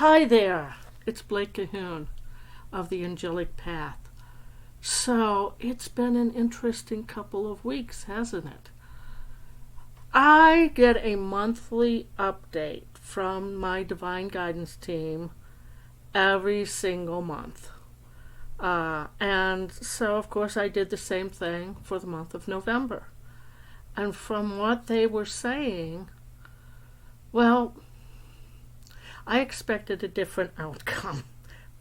Hi there, it's Blake Cahoon of the Angelic Path. So it's been an interesting couple of weeks, hasn't it? I get a monthly update from my Divine Guidance team every single month. And so, of course, I did the same thing for the month of November. And from what they were saying, well, I expected a different outcome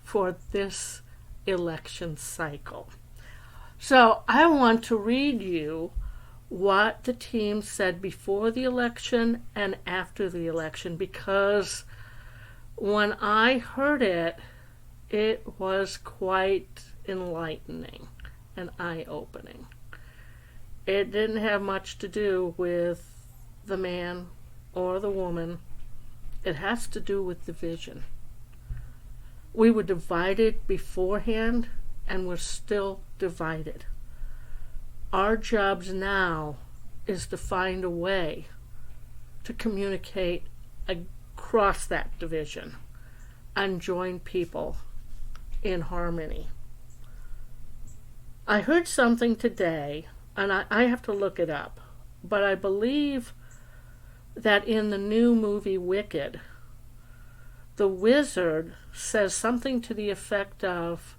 for this election cycle. So I want to read you what the team said before the election and after the election, because when I heard it, it was quite enlightening and eye-opening. It didn't have much to do with the man or the woman. It has to do with division. We were divided beforehand, and we're still divided. Our jobs now is to find a way to communicate across that division and join people in harmony. I heard something today, and I have to look it up, but I believe that in the new movie Wicked, the wizard says something to the effect of,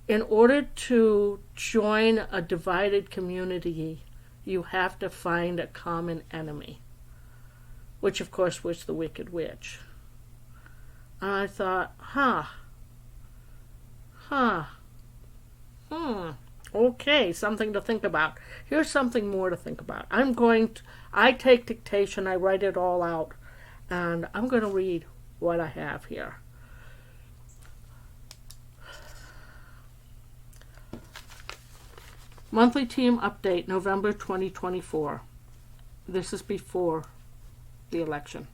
in order to join a divided community, you have to find a common enemy, which of course was the Wicked Witch. And I thought, okay, something to think about. Here's something more to think about. I take dictation, I write it all out, and I'm going to read what I have here. Monthly team update, November 2024. This is before the election.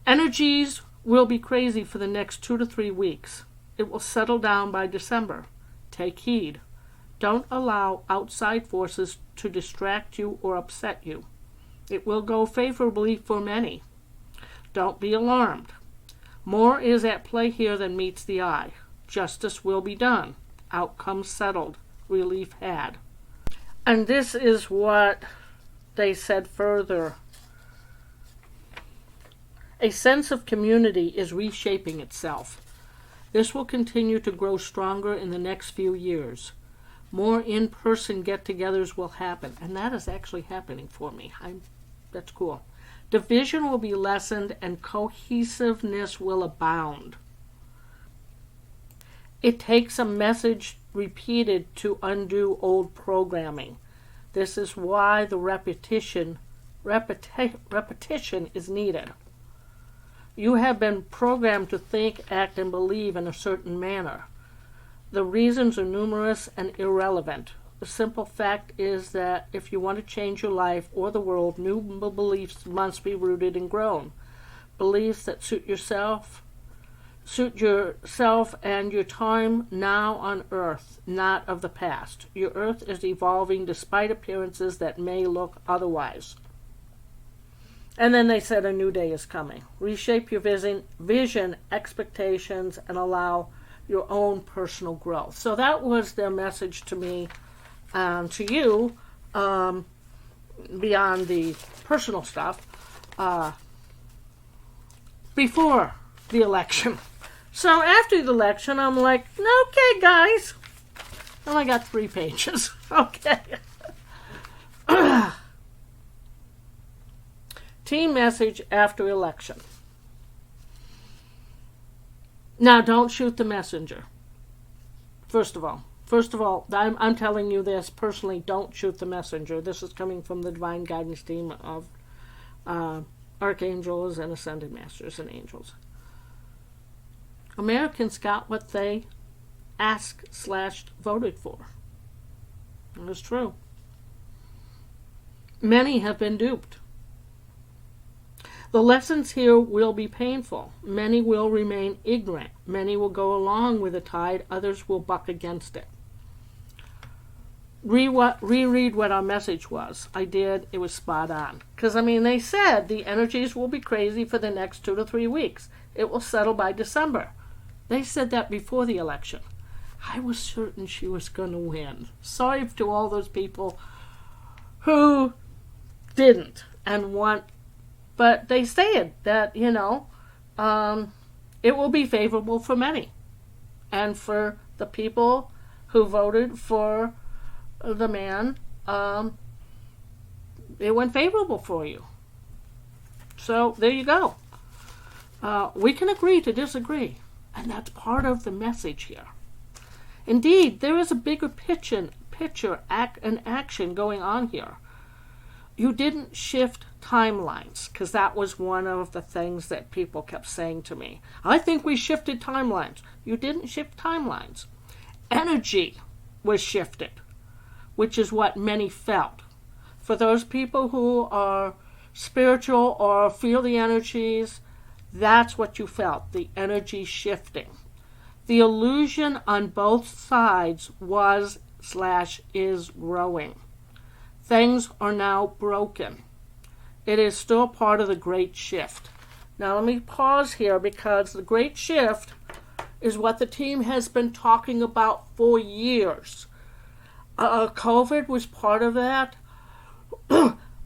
Energies will be crazy for the next 2 to 3 weeks. It will settle down by December. Take heed. Don't allow outside forces to distract you or upset you. It will go favorably for many. Don't be alarmed. More is at play here than meets the eye. Justice will be done. Outcome settled. Relief had. And this is what they said further. A sense of community is reshaping itself. This will continue to grow stronger in the next few years. More in-person get-togethers will happen, and that is actually happening for me. That's cool. Division will be lessened, and cohesiveness will abound. It takes a message repeated to undo old programming. This is why the repetition is needed. You have been programmed to think, act, and believe in a certain manner. The reasons are numerous and irrelevant. The simple fact is that if you want to change your life or the world, new beliefs must be rooted and grown. Beliefs that suit yourself and your time now on earth, not of the past. Your earth is evolving despite appearances that may look otherwise. And then they said a new day is coming. Reshape your vision, expectations, and allow your own personal growth. So that was their message to me, to you, beyond the personal stuff, before the election. So after the election, I'm like, okay, guys. And I got 3 pages. Okay. Team message after election. Now, don't shoot the messenger. First of all, I'm telling you this personally, don't shoot the messenger. This is coming from the Divine Guidance team of archangels and ascended masters and angels. Americans got what they asked/voted for. It was true. Many have been duped. The lessons here will be painful. Many will remain ignorant. Many will go along with the tide. Others will buck against it. Reread what our message was. I did. It was spot on. Because, they said the energies will be crazy for the next 2 to 3 weeks. it will settle by December. They said that before the election. I was certain she was going to win. Sorry to all those people who didn't and want, but they said that, it will be favorable for many. And for the people who voted for the man, it went favorable for you. So there you go. We can agree to disagree, and that's part of the message here. Indeed, there is a bigger picture and action going on here. You didn't shift timelines, because that was one of the things that people kept saying to me. I think we shifted timelines. You didn't shift timelines. Energy was shifted, which is what many felt. For those people who are spiritual or feel the energies, that's what you felt, the energy shifting. The illusion on both sides was/is growing. Things are now broken. It is still part of the great shift. Now let me pause here, because the great shift is what the team has been talking about for years. COVID was part of that.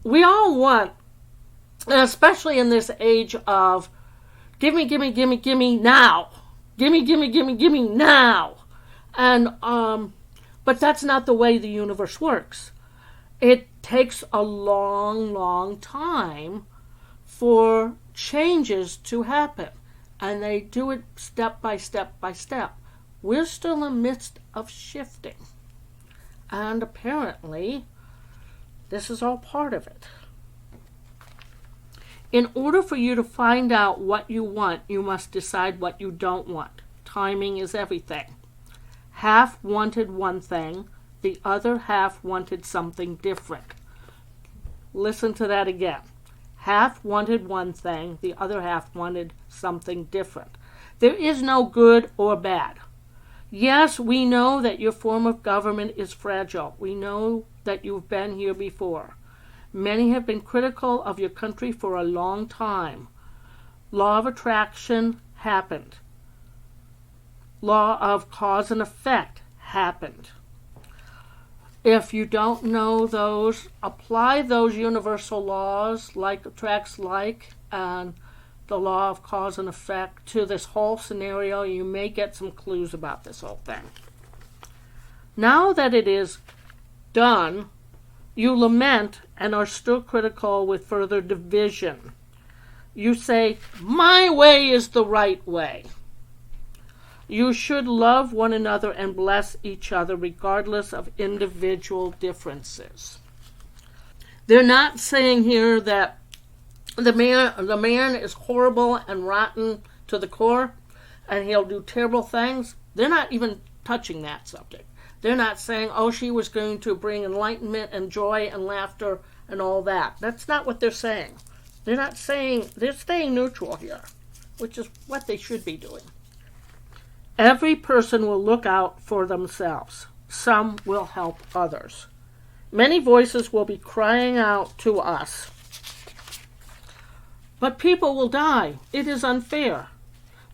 We all want, especially in this age of gimme now. Gimme now. And but that's not the way the universe works. It takes a long time for changes to happen. And they do it step by step. We're still in the midst of shifting. And apparently, this is all part of it. In order for you to find out what you want, you must decide what you don't want. Timing is everything. Half wanted one thing, the other half wanted something different. Listen to that again. Half wanted one thing, the other half wanted something different. There is no good or bad. Yes, we know that your form of government is fragile. We know that you've been here before. Many have been critical of your country for a long time. Law of attraction happened. Law of cause and effect happened. If you don't know those, apply those universal laws, like attracts like, and the law of cause and effect to this whole scenario. You may get some clues about this whole thing. Now that it is done, you lament and are still critical with further division. You say, my way is the right way. You should love one another and bless each other regardless of individual differences. They're not saying here that the man is horrible and rotten to the core and he'll do terrible things. They're not even touching that subject. They're not saying, oh, she was going to bring enlightenment and joy and laughter and all that. That's not what they're saying. They're not saying, they're staying neutral here, which is what they should be doing. Every person will look out for themselves. Some will help others. Many voices will be crying out to us. But people will die. It is unfair.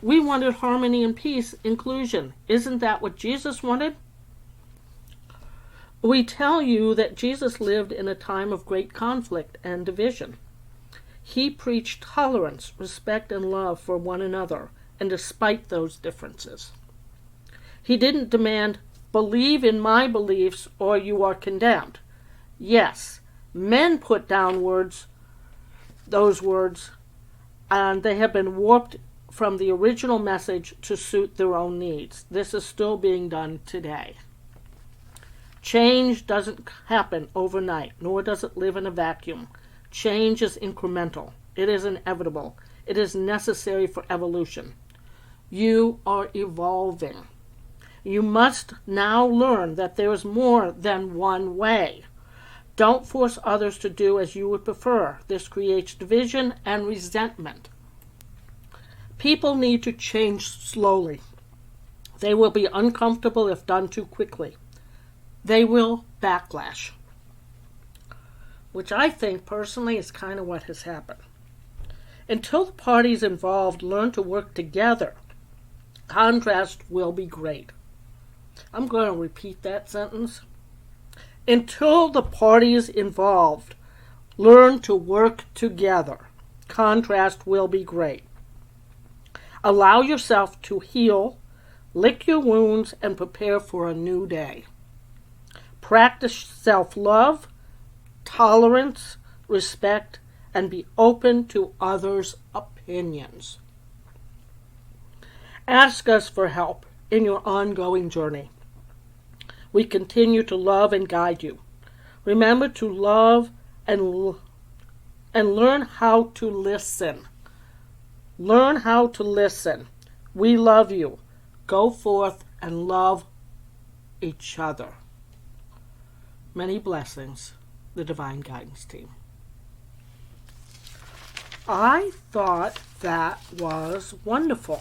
We wanted harmony and peace, inclusion. Isn't that what Jesus wanted? We tell you that Jesus lived in a time of great conflict and division. He preached tolerance, respect, and love for one another, and despite those differences. He didn't demand, believe in my beliefs or you are condemned. Yes, men put down those words, and they have been warped from the original message to suit their own needs. This is still being done today. Change doesn't happen overnight, nor does it live in a vacuum. Change is incremental. It is inevitable. It is necessary for evolution. You are evolving. You must now learn that there is more than one way. Don't force others to do as you would prefer. This creates division and resentment. People need to change slowly. They will be uncomfortable if done too quickly. They will backlash, which I think personally is kind of what has happened. Until the parties involved learn to work together, contrast will be great. I'm going to repeat that sentence. Until the parties involved learn to work together, contrast will be great. Allow yourself to heal, lick your wounds, and prepare for a new day. Practice self-love, tolerance, respect, and be open to others' opinions. Ask us for help in your ongoing journey. We continue to love and guide you. Remember to love and learn how to listen. Learn how to listen. We love you. Go forth and love each other. Many blessings, the Divine Guidance Team. I thought that was wonderful.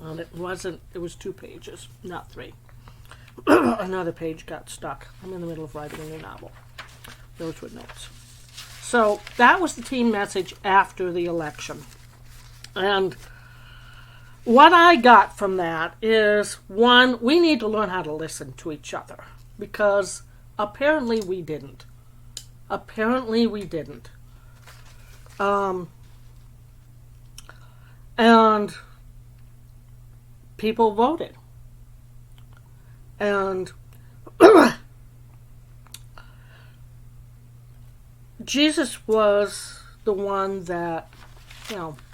It was 2 pages, not 3. Another page got stuck. I'm in the middle of writing a new novel. Those were notes. So that was the team message after the election. And what I got from that is, 1, we need to learn how to listen to each other. Because apparently we didn't. And people voted. And Jesus was the one that,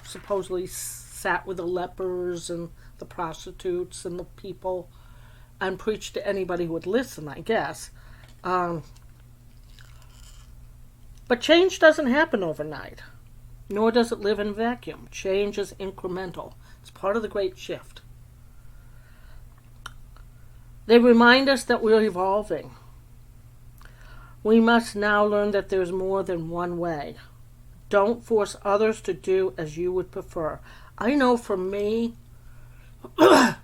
supposedly sat with the lepers and the prostitutes and the people and preached to anybody who would listen, I guess. But change doesn't happen overnight, nor does it live in a vacuum. Change is incremental. It's part of the great shift. They remind us that we're evolving. We must now learn that there's more than one way. Don't force others to do as you would prefer. I know for me, I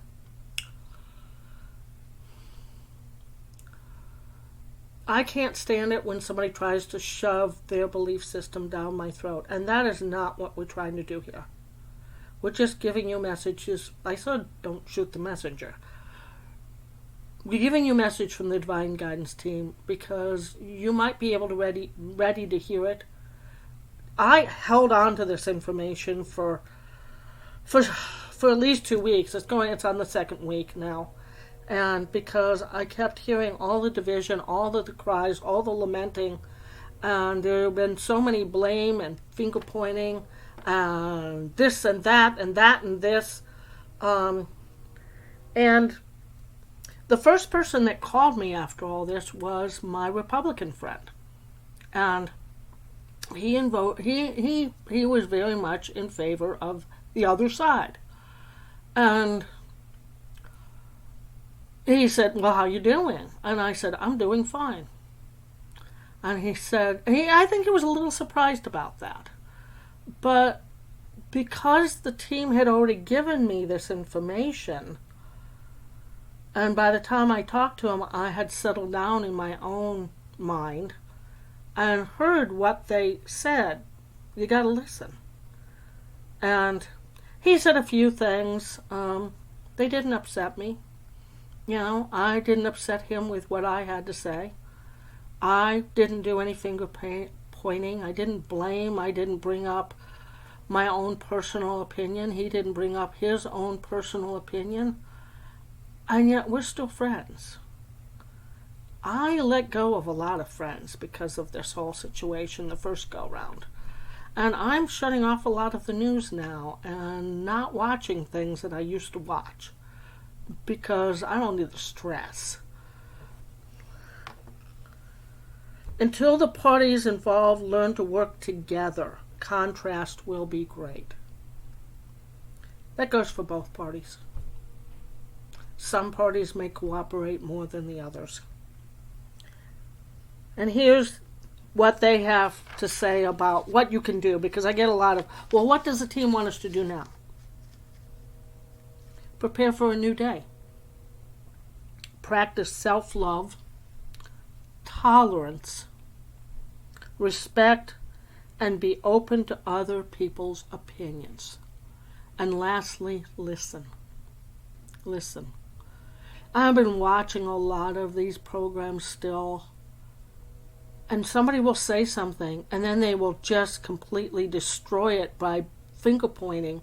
can't stand it when somebody tries to shove their belief system down my throat. And that is not what we're trying to do here. We're just giving you messages. I said don't shoot the messenger. We're giving you a message from the Divine Guidance Team because you might be able to ready to hear it. I held on to this information for at least 2 weeks. It's on the 2nd week now. And because I kept hearing all the division, all of the cries, all the lamenting, and there have been so many blame and finger pointing, and this and that and that and this. And the first person that called me after all this was my Republican friend. And he was very much in favor of the other side. And he said, well, how you doing? And I said, I'm doing fine. And he said, I think he was a little surprised about that. But because the team had already given me this information, and by the time I talked to him, I had settled down in my own mind and heard what they said. You got to listen. And he said a few things. They didn't upset me. I didn't upset him with what I had to say. I didn't do any finger pointing. I didn't blame. I didn't bring up my own personal opinion. He didn't bring up his own personal opinion. And yet we're still friends. I let go of a lot of friends because of this whole situation the first go-round. And I'm shutting off a lot of the news now and not watching things that I used to watch because I don't need the stress. Until the parties involved learn to work together, contrast will be great. That goes for both parties. Some parties may cooperate more than the others. And here's what they have to say about what you can do, because I get a lot of, well, what does the team want us to do now? Prepare for a new day. Practice self-love, tolerance, respect, and be open to other people's opinions. And lastly, listen. Listen. I've been watching a lot of these programs still, and somebody will say something, and then they will just completely destroy it by finger pointing.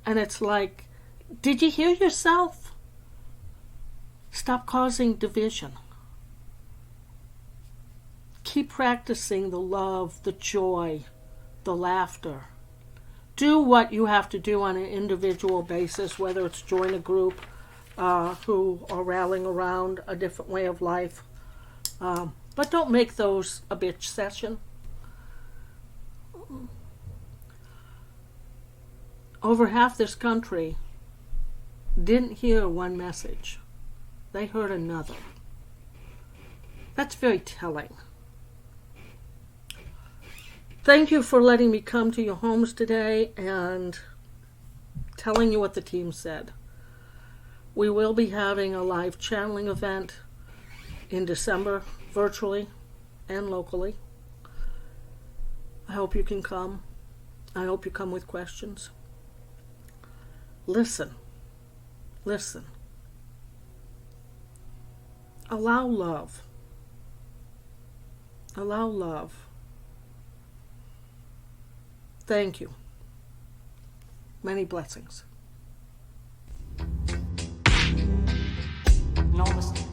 And it's like, did you hear yourself? Stop causing division. Keep practicing the love, the joy, the laughter. Do what you have to do on an individual basis, whether it's join a group who are rallying around a different way of life. But don't make those a bitch session. Over half this country didn't hear one message. They heard another. That's very telling. Thank you for letting me come to your homes today and telling you what the team said. We will be having a live channeling event in December, virtually and locally. I hope you can come. I hope you come with questions. Listen. Listen. Allow love. Allow love. Thank you. Many blessings. Namaste.